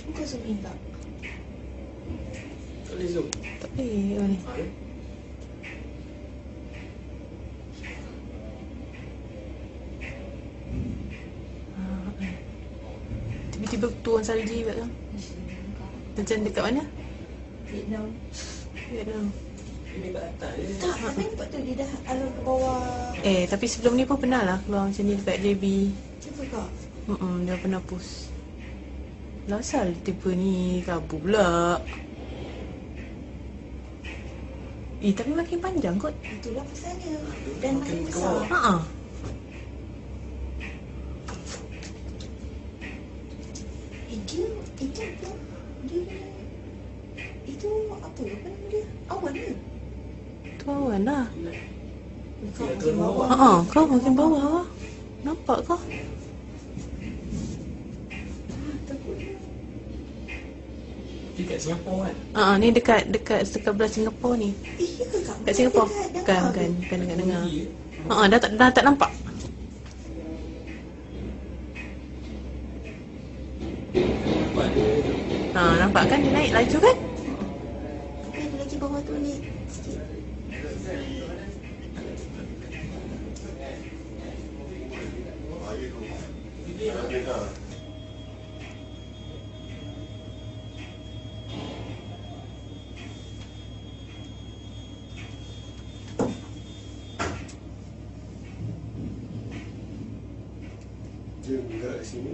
Kau zoom tak? Tak boleh zoom. Tak boleh. Tiba-tiba turun salji kat kan. Macam dekat mana? Vietnam. Ini kat atas je. Tak, nampak tu dia dah alur ke bawah. Tapi sebelum ni pun pernah lah keluar macam ni dekat JB. Cuba kak. Dia pernah post. Lah asal tiba ni kabur pula. Tapi makin panjang kot. Itulah pasalnya. Dan makin Makin besar. keluar. Itu apa nama dia? Awan ke? Tu awan lah. Kau Ya, makin turun bawah. Kau makin bawah lah. Nampak kau? Dia kat Singapura kan? Ni dekat belah Singapura ni. Ya ke kak? Kat Singapura. Bukan dekat dengar. Dah tak nampak. Nampak dia. Nampak kan dia naik laju kan? Tapi ada lagi bawah tu ni sikit. Dia gerak sini.